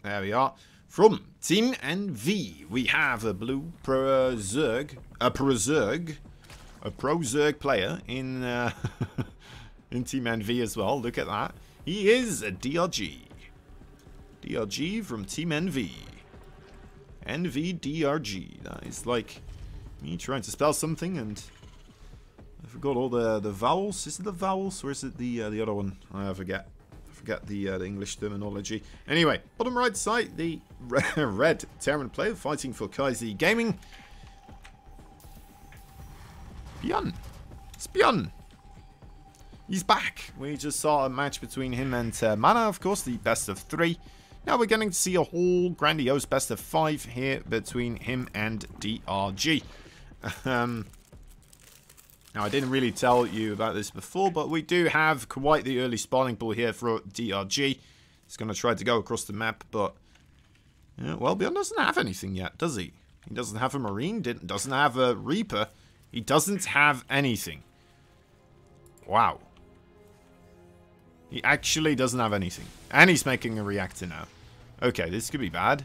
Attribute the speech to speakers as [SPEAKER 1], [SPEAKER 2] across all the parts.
[SPEAKER 1] There we are. From Team NV, we have a blue Pro-Zerg player in in Team NV as well. Look at that. He is a DRG. DRG from Team NV. NV DRG. That is like me trying to spell something and I forgot all the vowels. Is it the vowels or is it the other one? I forget. The English terminology. Anyway, bottom right side, the red Terran player fighting for Kaizi Gaming. BYUN. It's BYUN. He's back. We just saw a match between him and Mana, of course, the best of 3. Now we're getting to see a whole grandiose best of 5 here between him and DRG. Now, I didn't really tell you about this before, but we do have quite the early spawning pool here for DRG. He's going to try to go across the map, but... well, BYUN doesn't have anything yet, does he? He doesn't have a Marine, doesn't have a Reaper. He doesn't have anything. Wow. He actually doesn't have anything. And he's making a reactor now. Okay, this could be bad.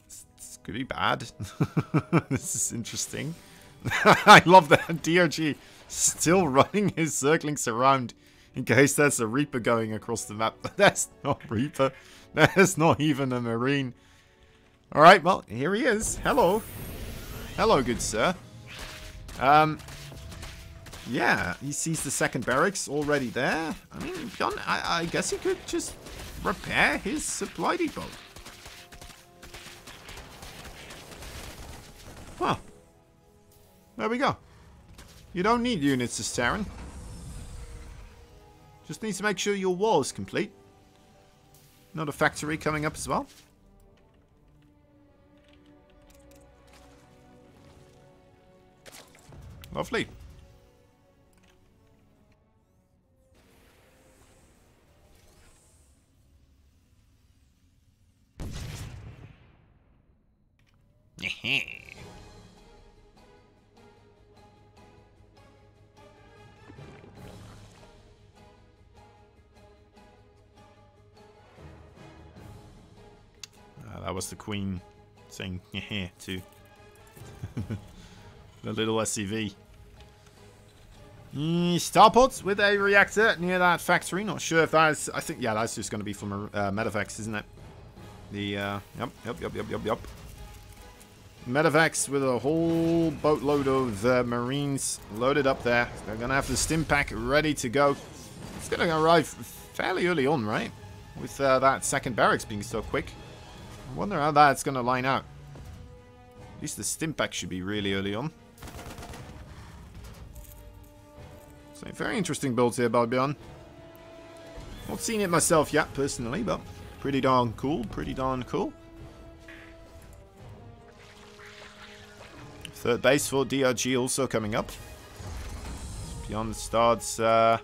[SPEAKER 1] This could be bad. This is interesting. I love that DRG still running his Zerglings around in case there's a Reaper going across the map. But that's not Reaper. There's not even a Marine. Alright, well, here he is. Hello. Hello, good sir. Yeah, he sees the second barracks already there. I mean, BYUN, I guess he could just repair his supply depot. Huh. There we go. You don't need units as Terran. Just need to make sure your wall is complete. Another factory coming up as well. Lovely. That was the Queen saying to the little SCV. Starports with a reactor near that factory. Not sure if that's... I think, yeah, that's just going to be for Medevacs, isn't it? The, yep. Medevacs with a whole boatload of Marines loaded up there. They're going to have the stim pack ready to go. It's going to arrive fairly early on, right? With that second barracks being so quick. I wonder how that's going to line out. At least the stim pack should be really early on. So, very interesting builds here by BYUN. Not seen it myself yet, personally, but pretty darn cool. Pretty darn cool. Third base for DRG also coming up. BYUN starts up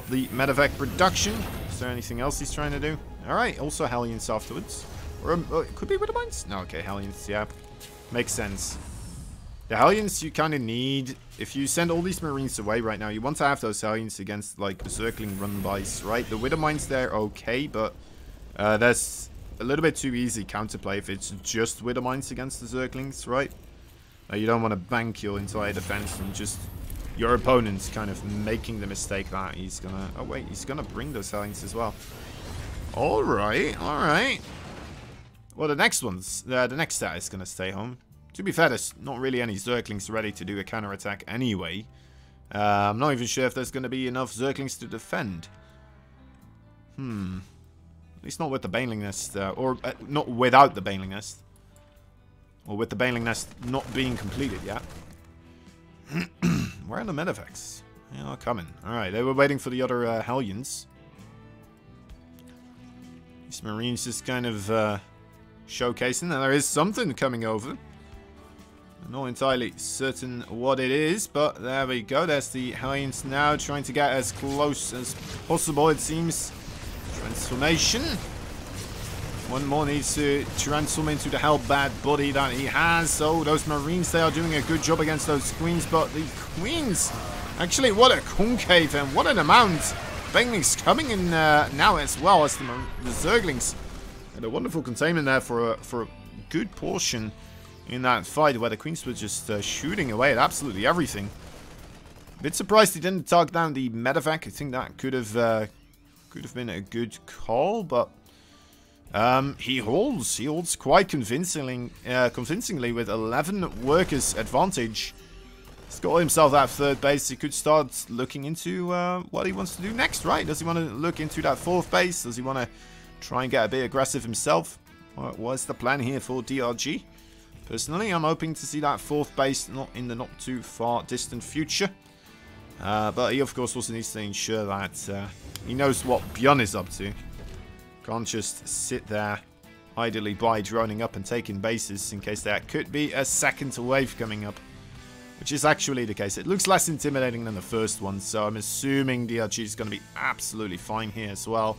[SPEAKER 1] the medevac production. Is there anything else he's trying to do? Alright, also Hellions afterwards. Or it could be Widowmines? No, okay, Hellions, yeah. Makes sense. The Hellions you kind of need. If you send all these Marines away right now, you want to have those Hellions against, like, Zergling run-bys, right? The Widowmines there, okay, but that's a little bit too easy counterplay if it's just Widowmines against the Zerglings, right? You don't want to bank your entire defense on just your opponent's kind of making the mistake that he's gonna... Oh, wait, he's gonna bring those Hellions as well. Alright, alright. Well, the next one's... the next stat is gonna stay home. To be fair, there's not really any Zerglings ready to do a counterattack anyway. I'm not even sure if there's gonna be enough Zerglings to defend. At least not with the Baneling Nest, or not without the Baneling Nest. Or with the Baneling Nest not being completed yet. Where are the medevacs? They are coming. Alright, they were waiting for the other Hellions. These Marines just kind of showcasing that there is something coming over. I'm not entirely certain what it is, but there we go. There's the Hellions now trying to get as close as possible, it seems. Transformation. One more needs to transform into the hell-bad body that he has. So those Marines, they are doing a good job against those Queens, but the Queens... Actually, what a concave and what an amount Banelings coming in now as well as the Zerglings. And a wonderful containment there for a good portion in that fight where the Queens were just shooting away at absolutely everything. A bit surprised he didn't target down the medevac. I think that could have been a good call, but he holds quite convincingly with 11 workers advantage. He's got himself that third base. He could start looking into what he wants to do next, right? Does he want to look into that fourth base? Does he want to try and get a bit aggressive himself? What's the plan here for DRG? Personally, I'm hoping to see that fourth base not in the not too far distant future. But he, of course, also needs to ensure that he knows what BYUN is up to. Can't just sit there idly by droning up and taking bases in case there could be a second wave coming up. Which is actually the case. It looks less intimidating than the first one, so I'm assuming DRG is going to be absolutely fine here as well.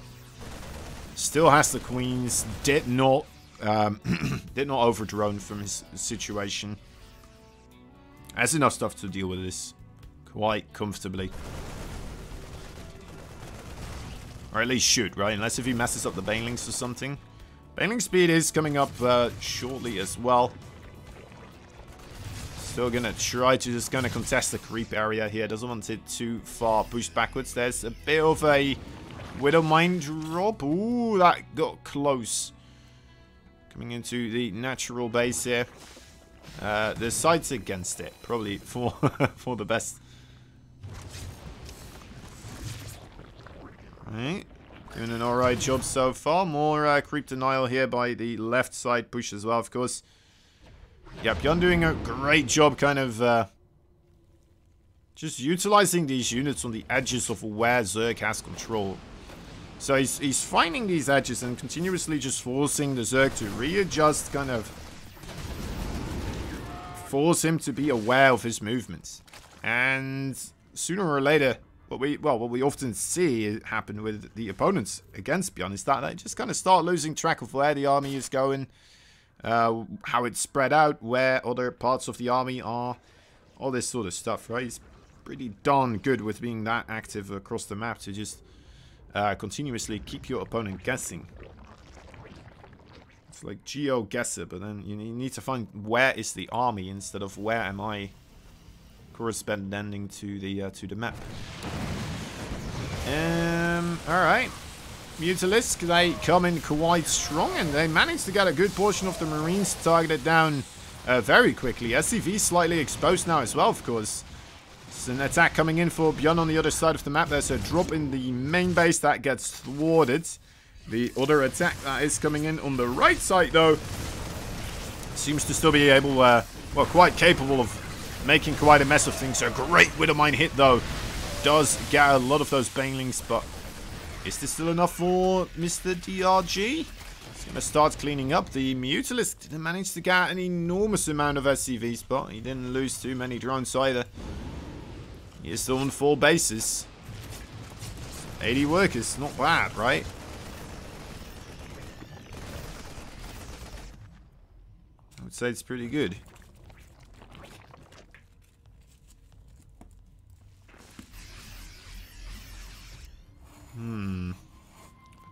[SPEAKER 1] Still has the Queens. Did not over-drone from his situation. Has enough stuff to deal with this quite comfortably. Or at least should, right? Unless if he messes up the Banelings or something. Baneling speed is coming up shortly as well. Still gonna try to just contest the creep area here. Doesn't want it too far pushed backwards. There's a bit of a Widowmine drop. Ooh, that got close. Coming into the natural base here. The side's against it. Probably for for the best. Right. Doing an alright job so far. More creep denial here by the left side push as well, of course. Yeah, BYUN doing a great job kind of just utilizing these units on the edges of where Zerg has control. So he's finding these edges and continuously just forcing the Zerg to readjust, kind of force him to be aware of his movements. And sooner or later, what we often see happen with the opponents against BYUN is that they just kind of start losing track of where the army is going, how it's spread out, where other parts of the army are, all this sort of stuff, right? He's pretty darn good with being that active across the map to just continuously keep your opponent guessing. It's like geo-guesser, but then you need to find where is the army instead of where am I corresponding to the map. Alright. Mutalisk, they come in quite strong and they manage to get a good portion of the Marines targeted down very quickly. SCV slightly exposed now as well, of course. It's an attack coming in for BYUN on the other side of the map. There's a drop in the main base that gets thwarted. The other attack that is coming in on the right side, though, seems to still be able, well, quite capable of making quite a mess of things. A great Widowmine hit, though. Does get a lot of those Banelings, but is this still enough for Mr. DRG? He's going to start cleaning up. The Mutalisk didn't manage to get an enormous amount of SCVs, but he didn't lose too many drones either. He is still on 4 bases. 80 workers, not bad, right? I would say it's pretty good.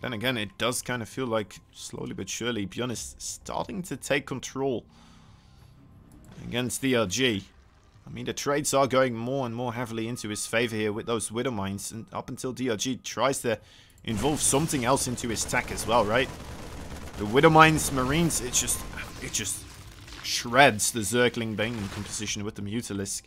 [SPEAKER 1] Then again, it does kind of feel like slowly but surely BYUN is starting to take control against DRG. I mean, the trades are going more and more heavily into his favor here with those Widowmines, and up until DRG tries to involve something else into his attack as well, right? The Widowmines, Marines, it just shreds the Zergling Baneling composition with the Mutalisk.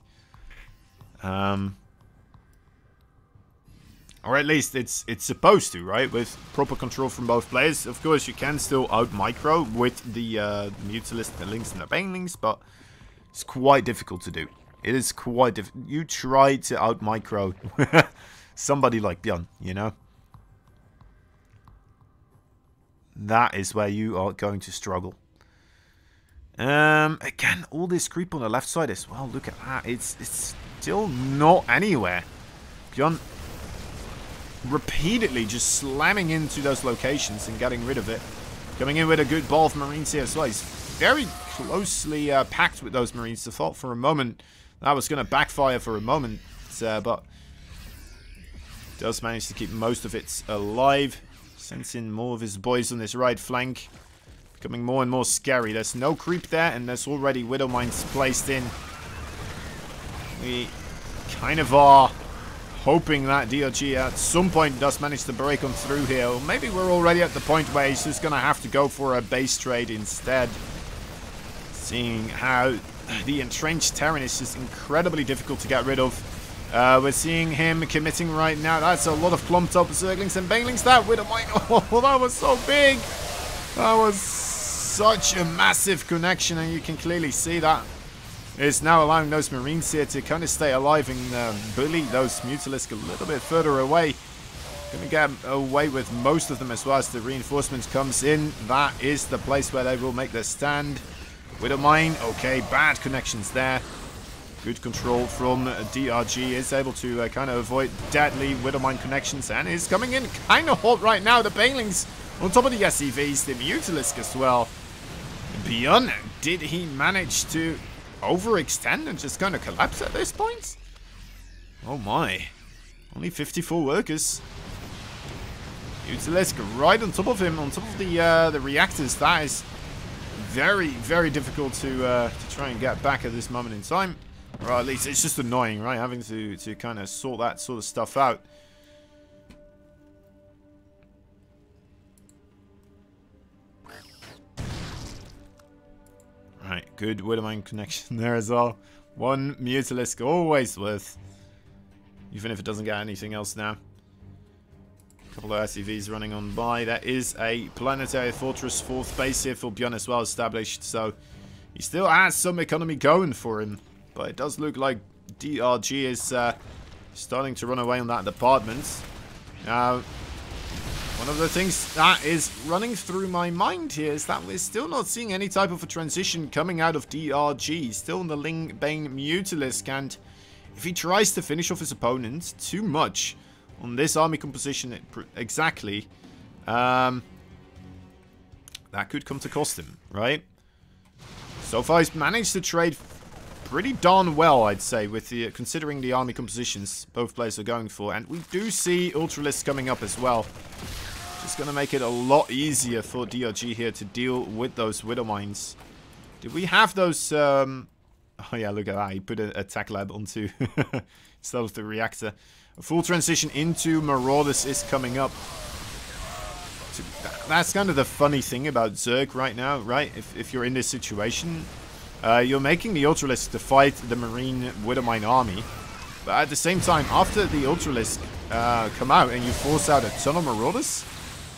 [SPEAKER 1] Or at least it's supposed to, right? With proper control from both players. Of course, you can still out-micro with the Mutalisk, the Lynx, and the Banelings, but it's quite difficult to do. It is quite difficult. You try to out-micro somebody like BYUN, you know? That is where you are going to struggle. Again, all this creep on the left side as well. Look at that. It's still not anywhere. BYUN repeatedly just slamming into those locations and getting rid of it. Coming in with a good ball of Marines here as well. He's very closely packed with those Marines. I thought for a moment that was going to backfire for a moment, but Does manage to keep most of it alive. Sends in more of his boys on this right flank. Becoming more and more scary. There's no creep there, and there's already Widow Mines placed in. We kind of are hoping that DRG at some point does manage to break on through here. Or maybe we're already at the point where he's just going to have to go for a base trade instead. Seeing how the entrenched Terran is just incredibly difficult to get rid of. We're seeing him committing right now. That's a lot of clumped up Zerglings and Banelings. That Widow Mine, oh, that was so big. That was such a massive connection, and you can clearly see that is now allowing those Marines here to kind of stay alive and bully those Mutalisk a little bit further away. Going to get away with most of them as well as the reinforcements comes in. That is the place where they will make their stand. Widow Mine, okay, bad connections there. Good control from DRG. Is able to kind of avoid deadly Widow Mine connections and is coming in kind of hot right now. The Banelings on top of the SCVs, the Mutalisk as well. BYUN, did he manage to overextend and just kind of collapse at this point? Oh my. Only 54 workers. Mutalisk right on top of him, on top of the reactors. That is very, very difficult to try and get back at this moment in time. Or at least it's just annoying, right? Having to kind of sort that sort of stuff out. Right, good Widow Mine connection there as well. One Mutalisk always worth. Even if it doesn't get anything else now. A couple of SCVs running on by. There is a Planetary Fortress 4th base here for BYUN as well established. So he still has some economy going for him. But it does look like DRG is starting to run away on that department. Now, one of the things that is running through my mind here is that we're still not seeing any type of a transition coming out of DRG. Still in the Ling Bane Mutalisk, and if he tries to finish off his opponent too much on this army composition exactly, that could come to cost him, right? So far he's managed to trade pretty darn well, I'd say, with the considering the army compositions both players are going for. And we do see Ultralists coming up as well. Just going to make it a lot easier for DRG here to deal with those Widow Mines. Did we have those... Oh yeah, look at that. He put a attack lab onto instead of the reactor. A full transition into Marauders is coming up. So that's kind of the funny thing about Zerg right now, right? If you're in this situation... you're making the Ultralisk to fight the Marine Widow Mine army. But at the same time, after the Ultralisk come out and you force out a ton of Marauders,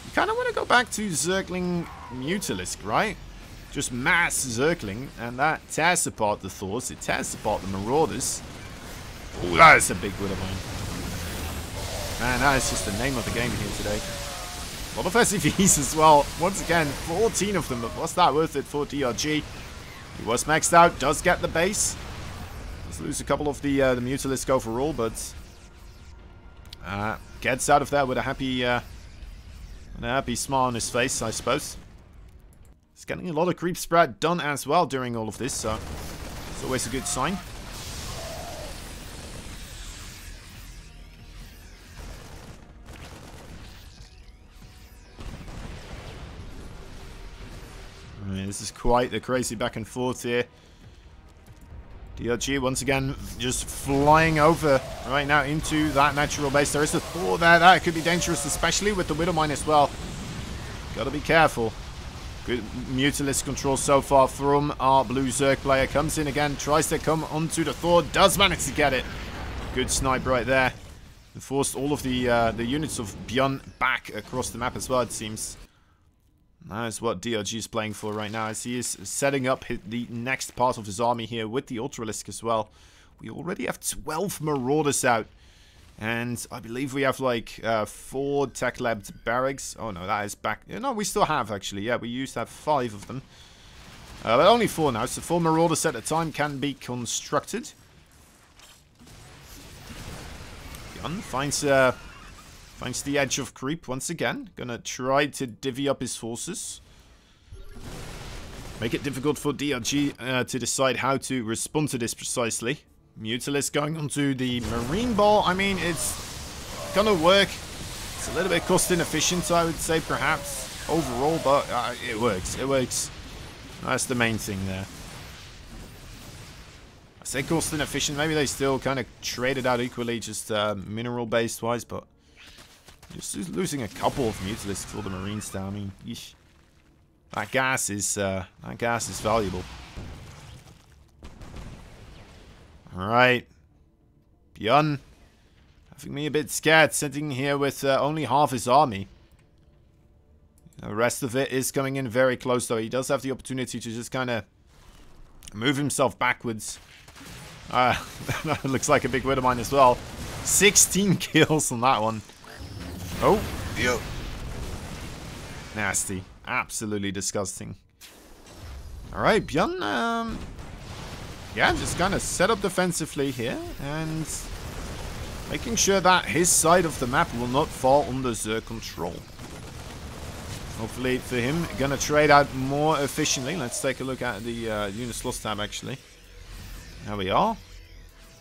[SPEAKER 1] you kind of want to go back to Zergling Mutalisk, right? Just mass Zergling, and that tears apart the Thors, it tears apart the Marauders. Oh, that is a big Widow Mine. Man, that is just the name of the game here today. A lot of SCVs as well. Once again, 14 of them, but was that worth it for DRG? He was maxed out, does get the base. Does lose a couple of the Mutalisk overall, but gets out of there with a happy smile on his face, I suppose. He's getting a lot of creep spread done as well during all of this, so it's always a good sign. This is quite the crazy back and forth here. DRG once again just flying over right now into that natural base. There is a Thor there. That could be dangerous, especially with the Widow Mine as well. Gotta be careful. Good Mutalisk control so far from our blue Zerg player. Comes in again, tries to come onto the Thor. Does manage to get it. Good snipe right there. And forced all of the units of BYUN back across the map as well, it seems. That is what DRG is playing for right now, as he is setting up the next part of his army here with the Ultralisk as well. We already have 12 Marauders out. And I believe we have like 4 tech lab barracks. Oh no, that is back. No, we still have actually. Yeah, we used to have 5 of them. But only 4 now, so 4 Marauders at a time can be constructed. BYUN finds the edge of creep once again. Gonna try to divvy up his forces. Make it difficult for DRG to decide how to respond to this precisely. Mutalisk going onto the Marine Ball. I mean, it's gonna work. It's a little bit cost inefficient, I would say, perhaps, overall, but it works. It works. That's the main thing there. I say cost inefficient. Maybe they still kind of traded out equally, just mineral-based wise, but just losing a couple of Mutalisks for the Marines down. I mean, yeesh. That gas is valuable. All right, BYUN. Having me a bit scared, sitting here with only half his army. The rest of it is coming in very close, though. He does have the opportunity to just kind of move himself backwards. That looks like a big win of mine as well. 16 kills on that one. Oh, ew. Nasty. Absolutely disgusting. Alright, BYUN, yeah, just kind of set up defensively here and making sure that his side of the map will not fall under Zerg control. Hopefully for him, gonna trade out more efficiently. Let's take a look at the unit slots tab actually. There we are.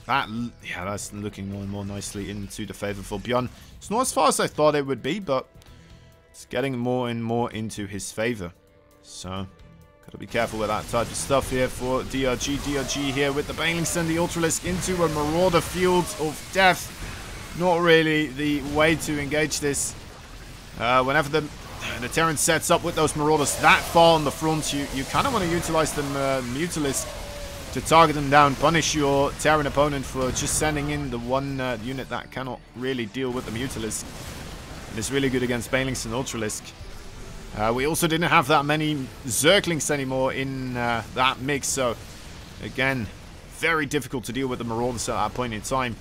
[SPEAKER 1] That's looking more and more nicely into the favor for BYUN. It's not as far as I thought it would be, but it's getting more and more into his favor. So, gotta be careful with that type of stuff here for DRG. DRG here with the Banelings and the Ultralisk into a Marauder field of death. Not really the way to engage this. Whenever the Terran sets up with those Marauders that far on the front, you kind of want to utilize the Mutalisk to target them down, punish your Terran opponent for just sending in the one unit that cannot really deal with the Mutalisk. And it's really good against Banelings and Ultralisk. We also didn't have that many Zerglings anymore in that mix, so again, very difficult to deal with the Marauders at that point in time.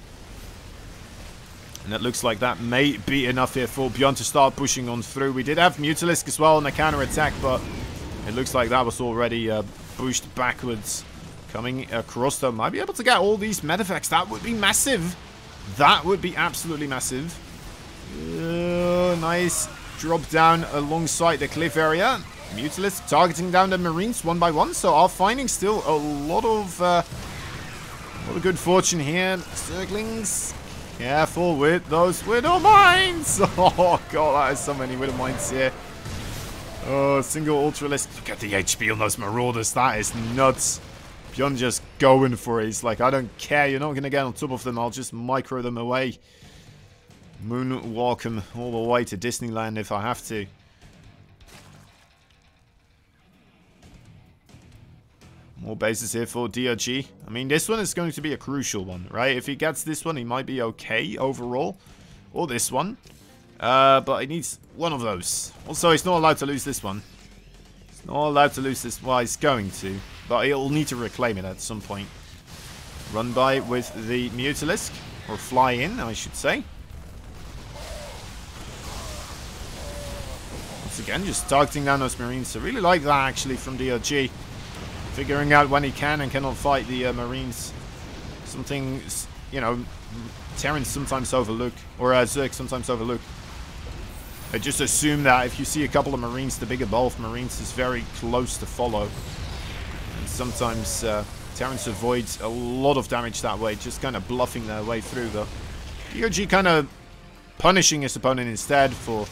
[SPEAKER 1] And it looks like that may be enough here for BYUN to start pushing on through. We did have Mutalisk as well on the counter-attack, but it looks like that was already pushed backwards. Coming across, though, might be able to get all these medevacts. That would be massive. That would be absolutely massive. Nice drop down alongside the cliff area. Mutalisk targeting down the Marines one by one. So are finding still a lot of good fortune here. Zerglings, careful with those Widow Mines. Oh god, that is so many Widow Mines here. Oh, single Ultralisk. Look at the HP on those Marauders. That is nuts. BYUN just going for it. He's like, I don't care. You're not going to get on top of them. I'll just micro them away. Moonwalk them all the way to Disneyland if I have to. More bases here for DRG. I mean, this one is going to be a crucial one, right? If he gets this one, he might be okay overall. Or this one. But he needs one of those. Also, he's not allowed to lose this one. He's not allowed to lose this. Well, he's going to. But he'll need to reclaim it at some point. Run by with the Mutalisk. Or fly in, I should say. Once again, just targeting down those Marines. I really like that, actually, from DRG. Figuring out when he can and cannot fight the Marines. Something, you know, Terrans sometimes overlook. Or Zerg sometimes overlook. They just assume that if you see a couple of Marines, the bigger ball of Marines is very close to follow. And sometimes Terrans avoid a lot of damage that way, just kind of bluffing their way through. But DRG kind of punishing his opponent instead for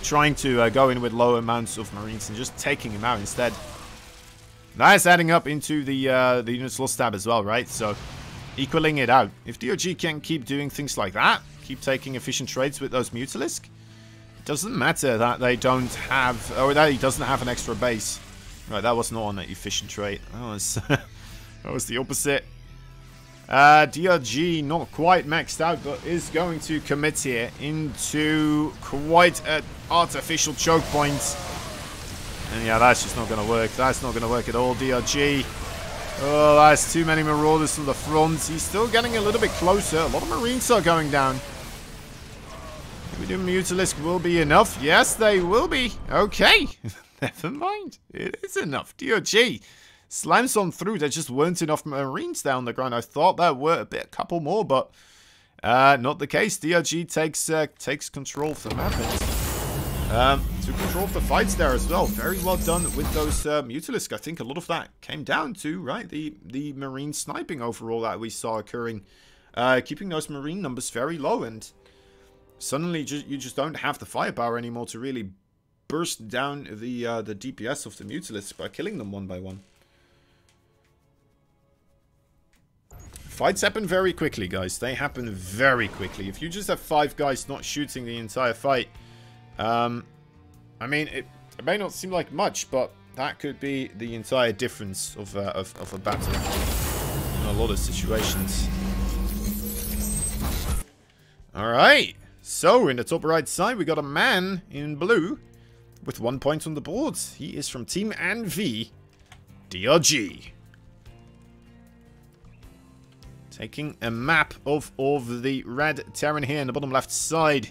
[SPEAKER 1] trying to go in with low amounts of Marines and just taking him out instead. That's adding up into the unit's loss tab as well, right? So equaling it out. If DRG can keep doing things like that, keep taking efficient trades with those Mutalisk, it doesn't matter that they don't have, or that he doesn't have an extra base. Right, that was not an efficient trade. That was the opposite. DRG not quite maxed out, but is going to commit here into quite an artificial choke point. And yeah, that's just not going to work. That's not going to work at all. DRG. Oh, that's too many Marauders from the front. He's still getting a little bit closer. A lot of Marines are going down. Maybe the Mutalisk will be enough. Yes, they will be. Okay. Never mind. It is enough. DRG slams on through. There just weren't enough Marines down the ground. I thought there were a couple more, but not the case. DRG takes control of the map. To control of the fights there as well. Very well done with those Mutalisk. I think a lot of that came down to, right, the Marine sniping overall that we saw occurring keeping those marine numbers very low, and suddenly you just don't have the firepower anymore to really burst down the DPS of the Mutalisks by killing them one by one. Fights happen very quickly, guys. They happen very quickly. If you just have 5 guys not shooting the entire fight, I mean, it may not seem like much, but that could be the entire difference of a battle in a lot of situations. Alright, so in the top right side, we got a man in blue with 1 point on the board. He is from Team NV, DRG. Taking a map of the red Terran here in the bottom left side.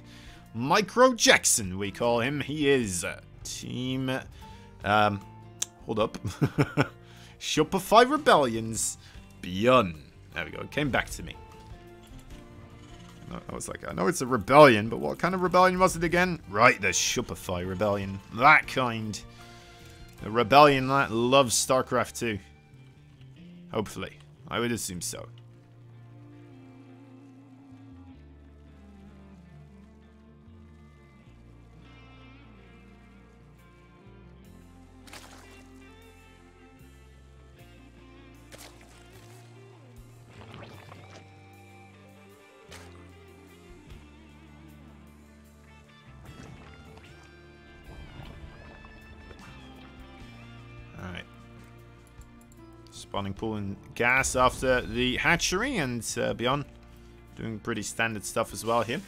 [SPEAKER 1] Micro Jackson, we call him. He is Team... hold up. Shopify Rebellions BYUN. There we go. It came back to me. I was like, I know it's a rebellion, but what kind of rebellion was it again? Right, the Shopify Rebellion. That kind. The rebellion that loves StarCraft 2. Hopefully. I would assume so. Spawning pool and gas after the hatchery, and BYUN doing pretty standard stuff as well here.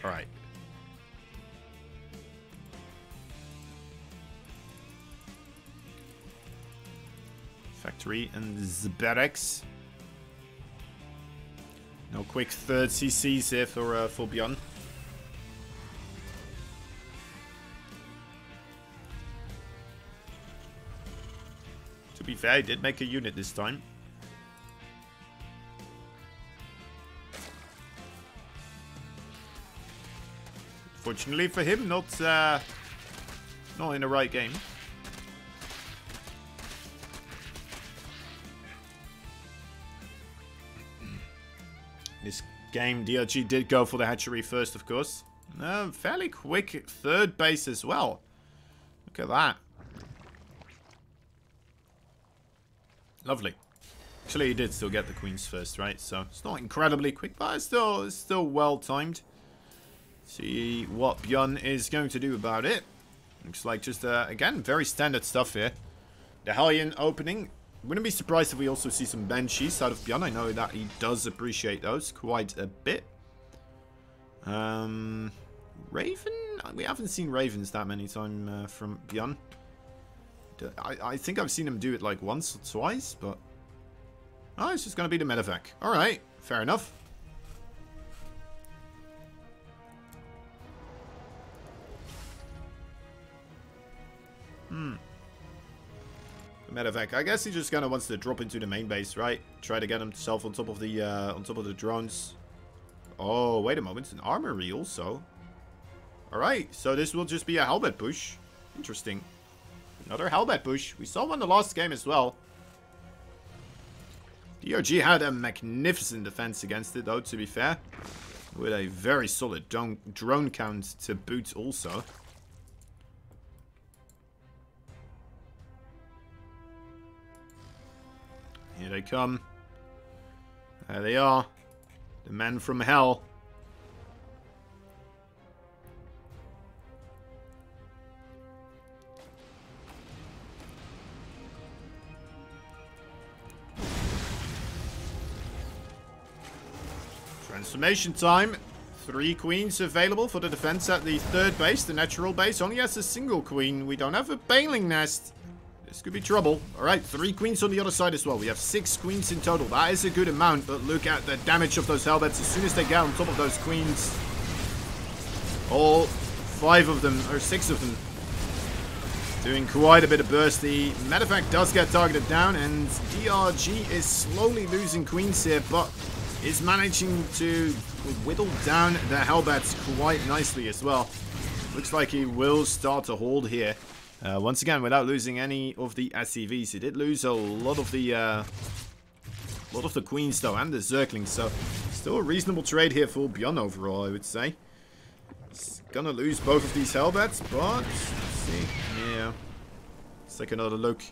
[SPEAKER 1] Alright. Factory and Zberex. No quick third CCs here for BYUN. To be fair, he did make a unit this time. Fortunately for him, not in the right game. This game, DRG did go for the hatchery first, of course. Fairly quick third base as well. Look at that. Lovely. Actually, he did still get the queens first, right? So it's not incredibly quick, but it's still well timed. See what BYUN is going to do about it. Looks like just, again, very standard stuff here. The Hellion opening. Wouldn't be surprised if we also see some Banshees out of BYUN. I know that he does appreciate those quite a bit. Raven? We haven't seen Ravens that many times from BYUN. I think I've seen him do it like once or twice, but... Oh, it's just going to be the medevac. Alright, fair enough. The medevac. I guess he just kind of wants to drop into the main base, right? Try to get himself on top of the drones. Oh, wait a moment, an armory also. All right, so this will just be a helmet push. Interesting. Another helmet push. We saw one the last game as well. DRG had a magnificent defense against it, though, to be fair, with a very solid drone count to boot also. Here they come. There they are. The men from hell. Transformation time. 3 queens available for the defense at the third base. The natural base only has a single queen. We don't have a baneling nest. This could be trouble. Alright, 3 queens on the other side as well. We have 6 queens in total. That is a good amount, but look at the damage of those helmets as soon as they get on top of those queens. All 5 of them, or 6 of them, Doing quite a bit of burst. The medevac does get targeted down, and DRG is slowly losing queens here, but is managing to whittle down the Hellbats quite nicely as well. Looks like he will start to hold here. Once again, without losing any of the SCVs. He did lose a lot of the queens though, and the Zerglings, so still a reasonable trade here for BYUN overall, I would say. He's gonna lose both of these Hellbats, but let's see. Yeah. Let's take another look.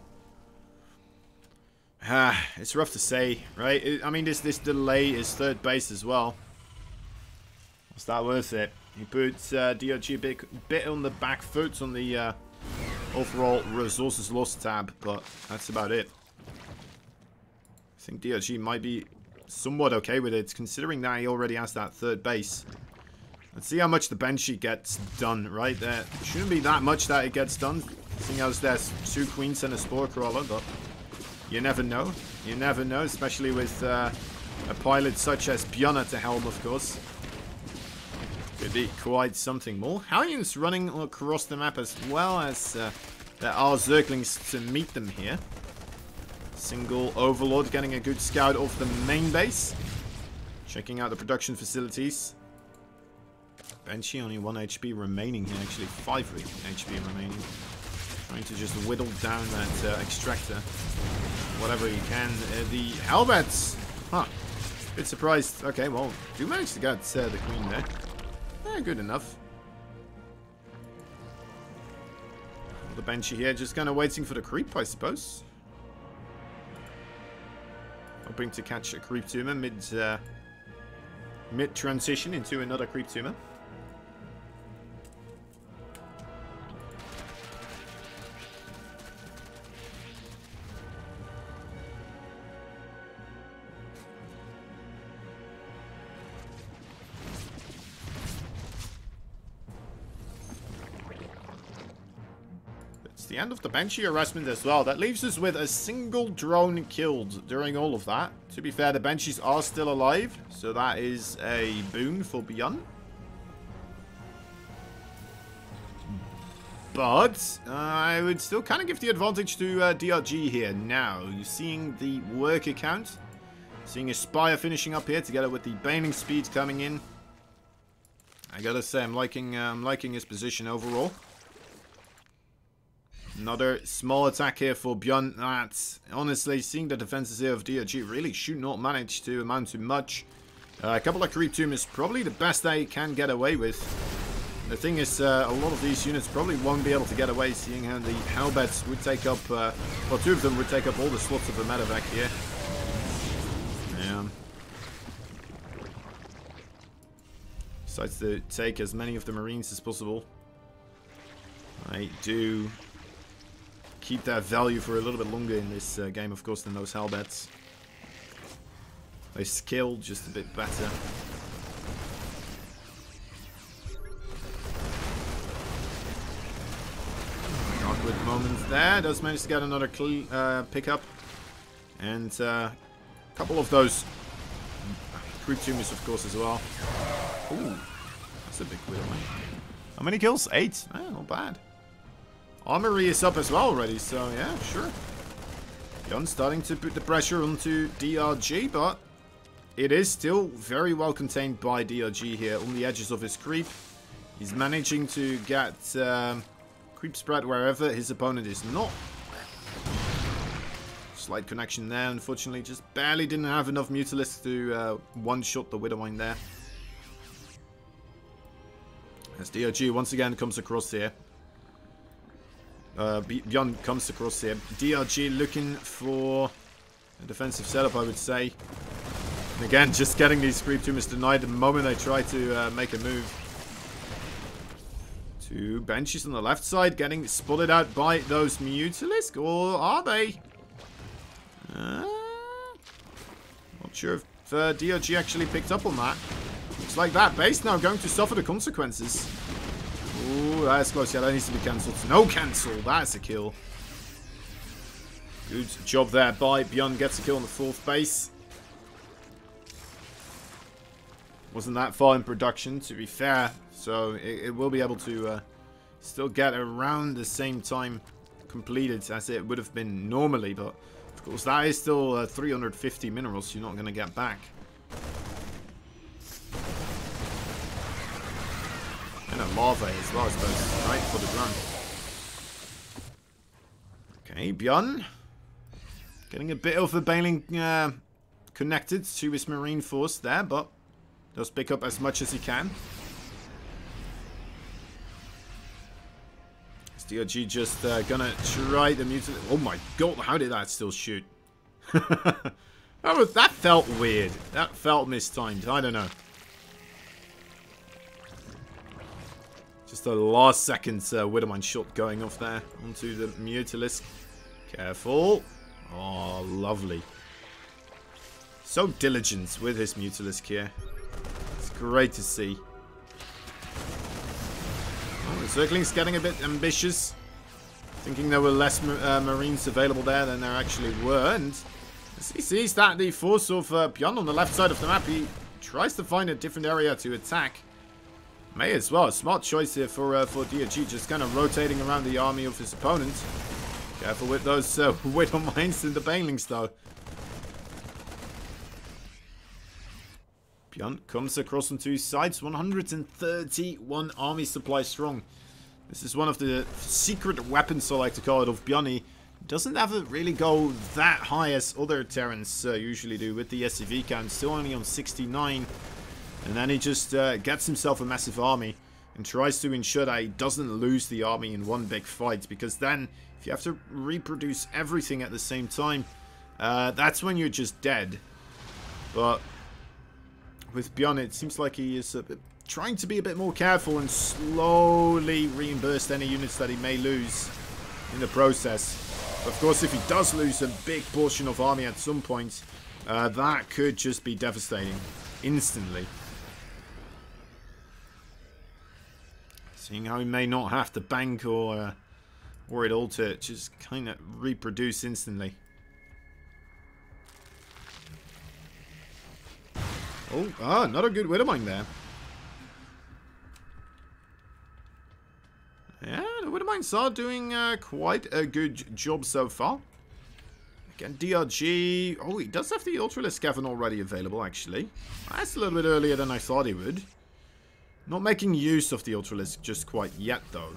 [SPEAKER 1] It's rough to say, right? I mean, this delay is third base as well. Was that worth it? He puts DRG a bit on the back foot on the overall resources lost tab, but that's about it. I think DRG might be somewhat okay with it, considering that he already has that third base. Let's see how much the Banshee gets done, right? There shouldn't be that much that it gets done, seeing as there's 2 queens and a Spore Crawler, but you never know. You never know, especially with a pilot such as BYUN at the helm, of course. Could be quite something more. Hellions running across the map as well, as there are Zerglings to meet them here. Single Overlord getting a good scout off the main base. Checking out the production facilities. Banshee only 1 HP remaining here, actually 5 HP remaining. Trying to just whittle down that extractor. Whatever you can. The Hellbats. Huh. Bit surprised. Okay, well, do manage to get the queen there. Good enough. The Banshee here, just kind of waiting for the creep, I suppose. Hoping to catch a creep tumor mid transition into another creep tumor. The end of the Banshee harassment as well. That leaves us with a single drone killed during all of that. To be fair, the Banshees are still alive, so that is a boon for BYUN. But I would still kind of give the advantage to DRG here. Now, you're seeing the worker count, seeing a Spire finishing up here together with the Baning speed coming in. I gotta say, I'm liking his position overall. Another small attack here for BYUN. That's honestly, seeing the defenses here of DRG really should not manage to amount to much. A couple of creep tumors, probably the best they can get away with. The thing is, a lot of these units probably won't be able to get away, seeing how the Hellbats would take up, well, 2 of them would take up all the slots of the medevac here. Yeah. Decides to take as many of the Marines as possible. I do keep that value for a little bit longer in this game, of course, than those Hellbats. They scale just a bit better. Awkward moment there. Does manage to get another pickup. And a couple of those creep tumors, of course, as well. Ooh, that's a big wheel, man. How many kills? 8. Not bad. Armory is up as well already, so yeah, sure. BYUN starting to put the pressure onto DRG, but it is still very well contained by DRG here on the edges of his creep. He's managing to get creep spread wherever his opponent is not. Slight connection there, unfortunately. Just barely didn't have enough Mutalisks to one-shot the Widowmine there. As DRG once again comes across here. BYUN comes across here. DRG looking for a defensive setup, I would say. And again, just getting these creep tumors denied the moment they try to make a move. 2 Banshees on the left side getting spotted out by those Mutalisks, or are they? Not sure if DRG actually picked up on that. Looks like that base now going to suffer the consequences. Ooh, that's close. Yeah, that needs to be cancelled. No cancel. That's a kill. Good job there by BYUN. Gets a kill on the 4th base. Wasn't that far in production, to be fair. So it will be able to still get around the same time completed as it would have been normally, but of course that is still 350 minerals you're not going to get back. And a lava as well, I suppose, right, for the ground. Okay, BYUN. Getting a bit of a bailing connected to his marine force there, but does pick up as much as he can. Is DRG just gonna try the mutant? Oh my god, how did that still shoot? That felt weird. That felt mistimed. I don't know. Just a last second Widowmine shot going off there onto the Mutalisk. Careful. Oh, lovely. So diligent with his Mutalisk here. It's great to see. Oh, the Zergling's getting a bit ambitious. Thinking there were less Marines available there than there actually were. And as he sees that the force of BYUN on the left side of the map, he tries to find a different area to attack. May as well. A smart choice here for DRG, just kind of rotating around the army of his opponent. Careful with those Widow Mines and the Banelings, though. BYUN comes across on two sides. 131 army supply strong. This is one of the secret weapons, I like to call it, of BYUN. He doesn't ever really go that high as other Terrans usually do with the SCV count. Still only on 69. And then he just gets himself a massive army and tries to ensure that he doesn't lose the army in one big fight. Because then, if you have to reproduce everything at the same time, that's when you're just dead. But with BYUN, it seems like he is trying to be a bit more careful and slowly reimburse any units that he may lose in the process. Of course, if he does lose a big portion of army at some point, that could just be devastating instantly. Seeing how he may not have to bank or it all to just kind of reproduce instantly. Oh, not a good Widowmine there. Yeah, the Widowmines are doing quite a good job so far. Again, DRG... Oh, he does have the Ultralisk Cavern already available, actually. That's a little bit earlier than I thought he would. Not making use of the Ultralisk just quite yet, though.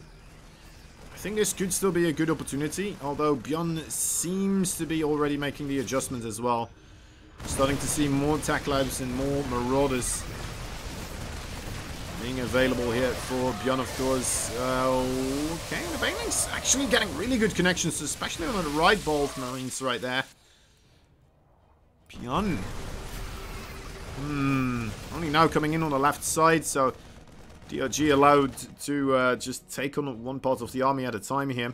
[SPEAKER 1] I think this could still be a good opportunity, although BYUN seems to be already making the adjustment as well. Starting to see more attack labs and more Marauders being available here for BYUN, of course. Okay, the Banelings actually getting really good connections, especially on the right ball of Marines right there. BYUN. Only now coming in on the left side, so DRG allowed to just take on one part of the army at a time here.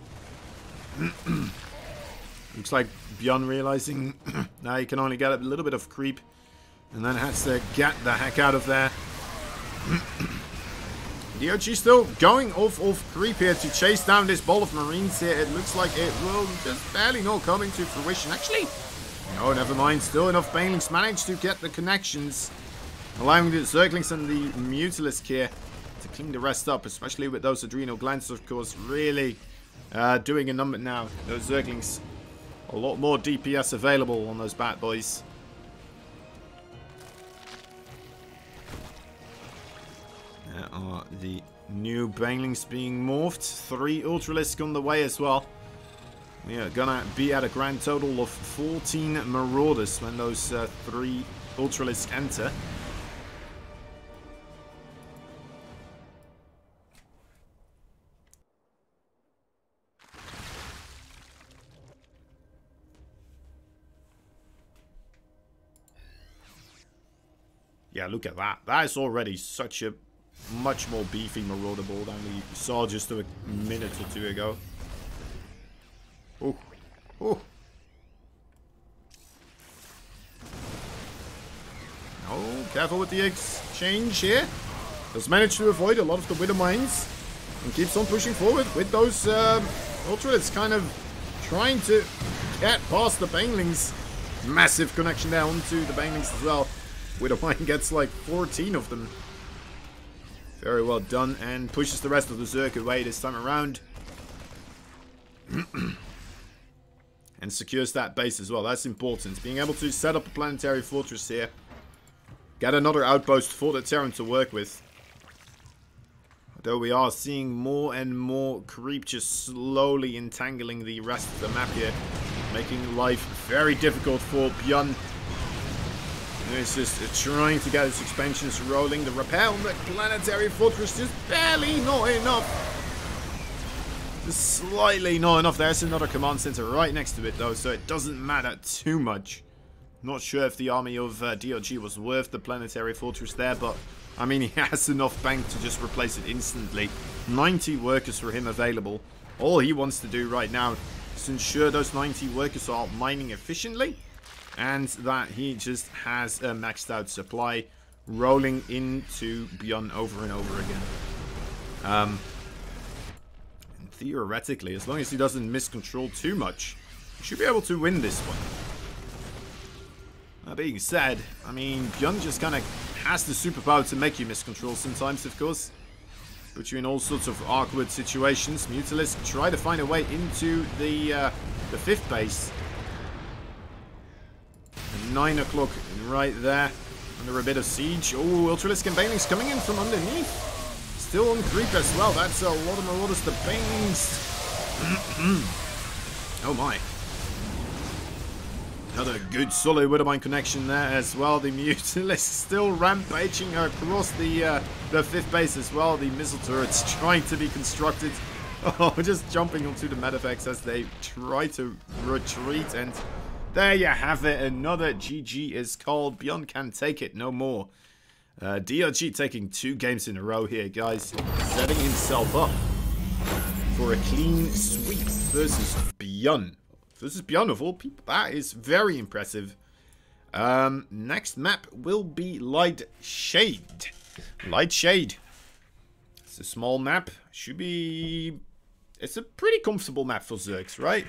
[SPEAKER 1] Looks like BYUN realizing now he can only get a little bit of creep and then has to get the heck out of there. DRG still going off creep here to chase down this ball of Marines here. It looks like it will just barely not come into fruition. Actually, no, never mind. Still enough Banelings managed to get the connections, allowing the Zerglings and the Mutalisk here to clean the rest up, especially with those Adrenal Glands, of course, really doing a number now. Those Zerglings, a lot more DPS available on those bad boys. There are the new Banelings being morphed. 3 Ultralisk on the way as well. We are gonna be at a grand total of 14 Marauders when those 3 Ultralisk enter. Yeah, look at that. That is already such a much more beefy Marauder ball than we saw just a minute or two ago. Oh. Oh. Oh, careful with the exchange here. Does manage to avoid a lot of the Widow Mines and keeps on pushing forward with those Ultralists kind of trying to get past the Banelings. Massive connection there onto the Banelings as well. Widowmine gets like 14 of them. Very well done, and pushes the rest of the Zerg away this time around. And secures that base as well. That's important. Being able to set up a planetary fortress here. Get another outpost for the Terran to work with. Although we are seeing more and more creep just slowly entangling the rest of the map here. Making life very difficult for BYUN. It's just trying to get its expansions rolling. The repair on the planetary fortress just barely not enough. Just slightly not enough. There's another command center right next to it though, so it doesn't matter too much. Not sure if the army of DRG was worth the planetary fortress there, but I mean, he has enough bank to just replace it instantly. 90 workers for him available. All he wants to do right now is ensure those 90 workers are mining efficiently, and that he just has a maxed out supply rolling into BYUN over and over again. And theoretically, as long as he doesn't miscontrol too much, he should be able to win this one. That being said, I mean, BYUN just kind of has the superpower to make you miscontrol sometimes, of course. Put you in all sorts of awkward situations. Mutalisk try to find a way into the 5th base. And 9 o'clock right there, under a bit of siege. Oh, Ultralisk and Banelings coming in from underneath. Still on creep as well. That's a lot of Marauders to Banelings. Oh my. Another good solid Widowmine connection there as well. The Mutalisk still rampaging across the 5th base as well. The missile turrets trying to be constructed. Oh, just jumping onto the medevacts as they try to retreat. And there you have it. Another GG is called. BYUN can take it no more. DRG taking 2 games in a row here, guys. Setting himself up for a clean sweep versus BYUN. This is BYUN of all people. That is very impressive. Next map will be Light Shade. Light Shade. It's a small map. Should be... It's a pretty comfortable map for Zergs, right?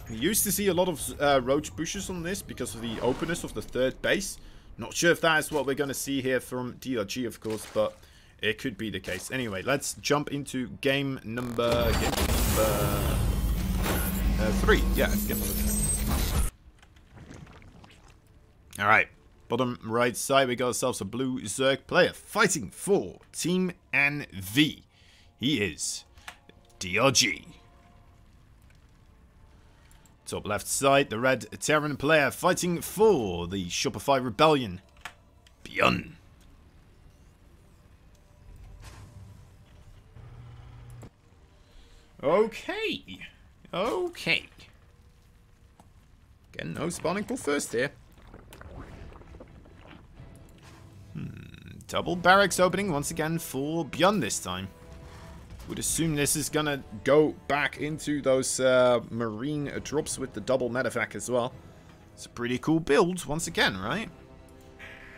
[SPEAKER 1] We used to see a lot of roach pushes on this because of the openness of the 3rd base. Not sure if that is what we're going to see here from DRG, of course, but it could be the case. Anyway, let's jump into game number 3. Yeah, it's game number 3. Alright, bottom right side, we got ourselves a blue Zerg player fighting for Team NV. He is DRG. Top left side, the red Terran player fighting for the Shopify Rebellion. BYUN. Okay. Okay. Again, no spawning pool first here. Double barracks opening once again for BYUN this time. Would assume this is gonna go back into those marine drops with the double medevac as well. It's a pretty cool build once again, right?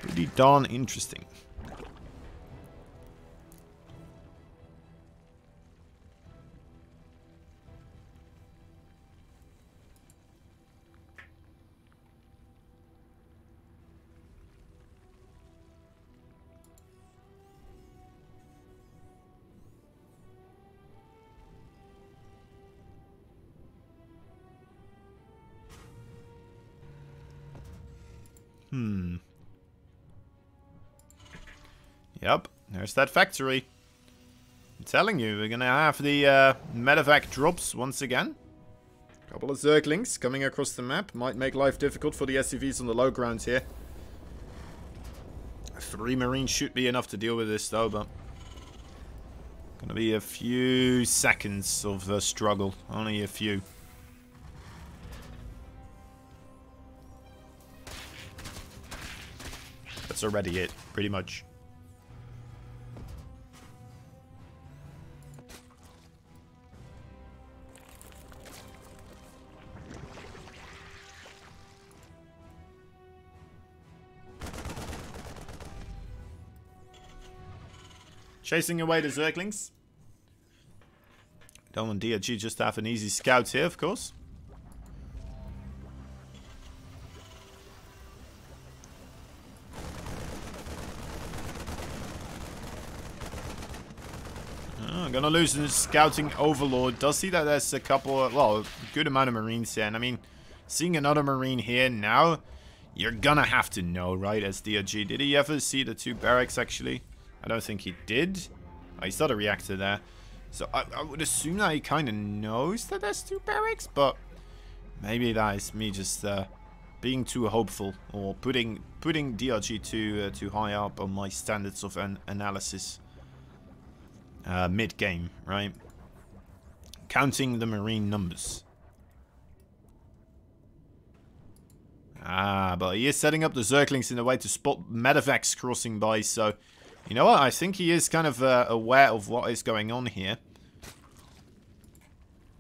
[SPEAKER 1] Pretty darn interesting. Yep, there's that factory. I'm telling you, we're gonna have the medevac drops once again. Couple of Zerglings coming across the map. Might make life difficult for the SCVs on the low ground here. 3 Marines should be enough to deal with this though, but... Gonna be a few seconds of struggle. Only a few. That's already it, pretty much. Chasing away the Zerglings. Don't want DRG just to have an easy scout here, of course. Oh, gonna lose the scouting overlord. Does see that there's a couple of, well, a good amount of marines here. And I mean, seeing another marine here now, you're gonna have to know, right, as DRG. Did he ever see the 2 barracks, actually? I don't think he did. Oh, he saw the reactor there. So I would assume that he kind of knows that there's 2 barracks, but maybe that is me just being too hopeful, or putting DRG too high up on my standards of analysis. Mid-game, right? Counting the marine numbers. Ah, but he is setting up the Zerglings in a way to spot medevacs crossing by, so you know what? I think he is kind of aware of what is going on here.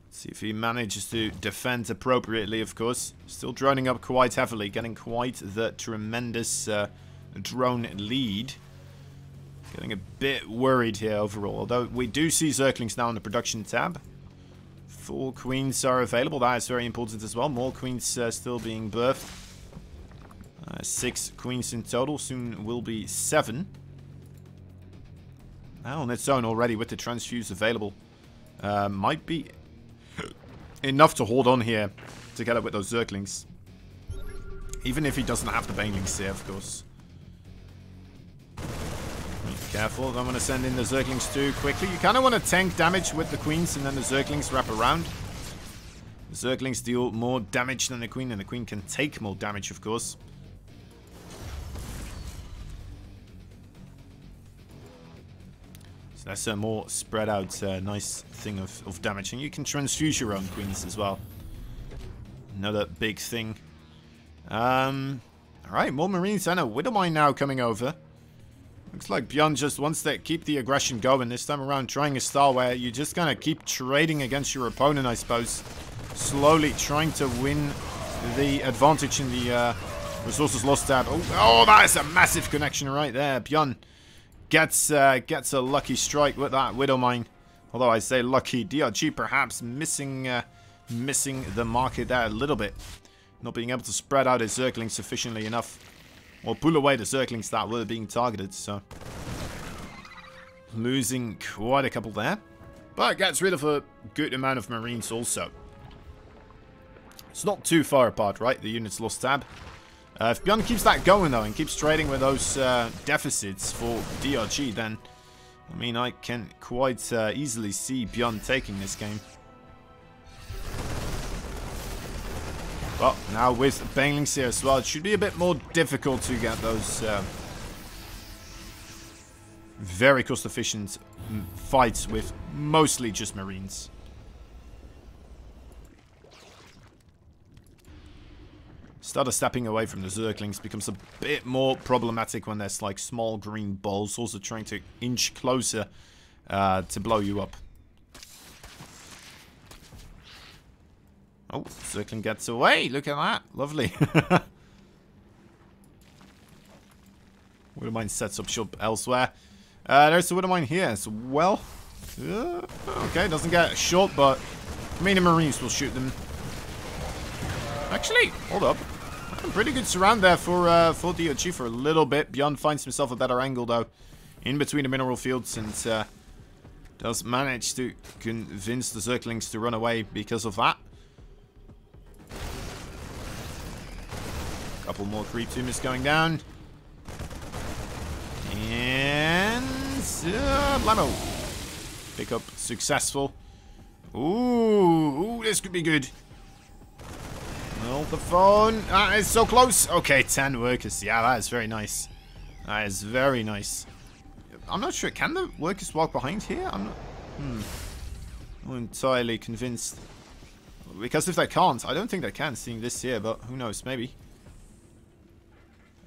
[SPEAKER 1] Let's see if he manages to defend appropriately, of course. Still droning up quite heavily, getting quite the tremendous drone lead. Getting a bit worried here overall, although we do see Zerglings now on the production tab. 4 queens are available, that is very important as well. More queens still being birthed. 6 queens in total, soon will be 7. Now on its own already with the transfuse available. Might be enough to hold on here together with those Zerglings. Even if he doesn't have the banelings here, of course. Be careful, don't want to send in the Zerglings too quickly. You kind of want to tank damage with the queens and then the Zerglings wrap around. The Zerglings deal more damage than the queen, and the queen can take more damage, of course. So that's a more spread out nice thing of damage. And you can transfuse your own queens as well. Another big thing. Alright, more marines and a Widowmine now coming over. Looks like BYUN just wants to keep the aggression going this time around, trying a style where you just kind of keep trading against your opponent, I suppose. Slowly trying to win the advantage in the resources lost tab. Oh, that is a massive connection right there. BYUN gets a lucky strike with that Widowmine. Although I say lucky, DRG perhaps missing the market there a little bit. Not being able to spread out his Zerglings sufficiently enough. Or pull away the Zerglings that were being targeted, so losing quite a couple there. But gets rid of a good amount of marines also. It's not too far apart, right? The units lost tab. If BYUN keeps that going, though, and keeps trading with those deficits for DRG, then, I mean, I can quite easily see BYUN taking this game. But now with banelings here as well, it should be a bit more difficult to get those very cost-efficient fights with mostly just marines. Started stepping away from the Zerglings becomes a bit more problematic when there's like small green balls also trying to inch closer to blow you up. Oh, Zergling gets away. Look at that. Lovely. Widowmine sets up shop elsewhere. There's the Widowmine here as well. Okay, doesn't get shot, but I Marines will shoot them. Actually, hold up. Pretty good surround there for DRG for a little bit. BYUN finds himself a better angle, though, in between the mineral fields, and does manage to convince the Zerglings to run away because of that. Couple more creep tumors going down. And blammo. Pick up successful. Ooh, this could be good. Hold the phone. That is so close. Okay, 10 workers. Yeah, that is very nice. That is very nice. I'm not sure. Can the workers walk behind here? I'm not entirely convinced. Because if they can't, I don't think they can, seeing this here, but who knows, maybe.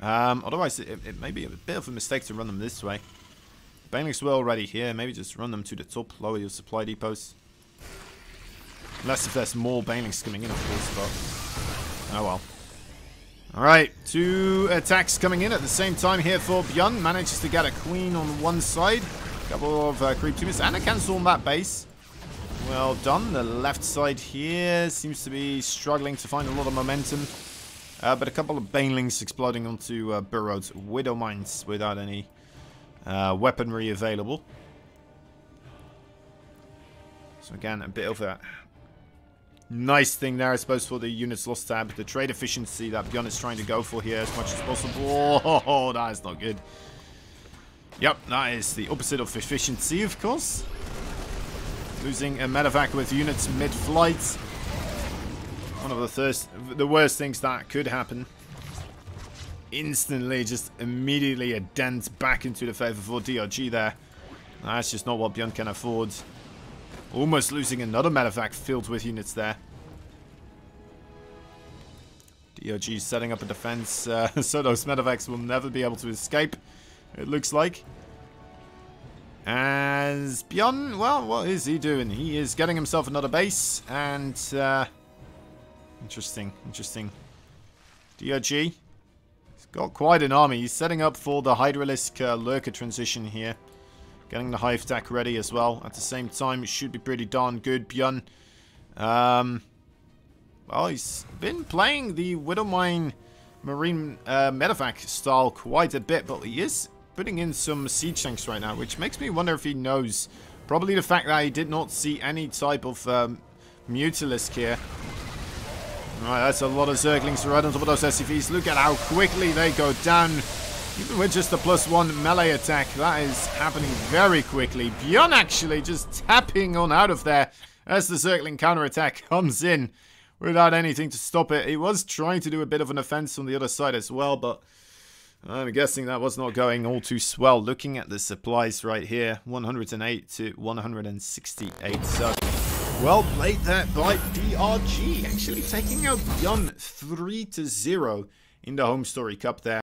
[SPEAKER 1] Otherwise, it may be a bit of a mistake to run them this way. Banelings were already here. Maybe just run them to the top, lower your supply depots. Unless if there's more banelings coming in, of course, but oh well. Alright, 2 attacks coming in at the same time here for BYUN. Manages to get a queen on one side. A couple of creep tumors and a cancel on that base. Well done. The left side here seems to be struggling to find a lot of momentum. But a couple of banelings exploding onto burrowed Widowmines without any weaponry available. So again, a bit of a nice thing there, I suppose, for the units lost tab. The trade efficiency that BYUN is trying to go for here as much as possible. Oh, that is not good. Yep, that is the opposite of efficiency, of course. Losing a medevac with units mid-flight. One of the worst things that could happen. Instantly, just immediately a dent back into the favor for DRG there. That's just not what BYUN can afford. Almost losing another medevac filled with units there. DRG setting up a defense, so those medevacs will never be able to escape, it looks like. As BYUN, well, what is he doing? He is getting himself another base, and interesting. DRG, he's got quite an army. He's setting up for the Hydralisk Lurker transition here. Getting the Hive Tech ready as well. At the same time, it should be pretty darn good. BYUN, well, he's been playing the Widowmine Marine medevac style quite a bit, but he is putting in some siege tanks right now, which makes me wonder if he knows. Probably the fact that he did not see any type of Mutalisk here. Alright, that's a lot of Zerglings right on top of those SCVs. Look at how quickly they go down. Even with just a +1 melee attack, that is happening very quickly. BYUN actually just tapping on out of there as the Zergling counterattack comes in without anything to stop it. He was trying to do a bit of an offense on the other side as well, but I'm guessing that was not going all too swell. Looking at the supplies right here, 108 to 168. So, well played there by DRG. Actually taking out BYUN 3-0 in the Home Story Cup there.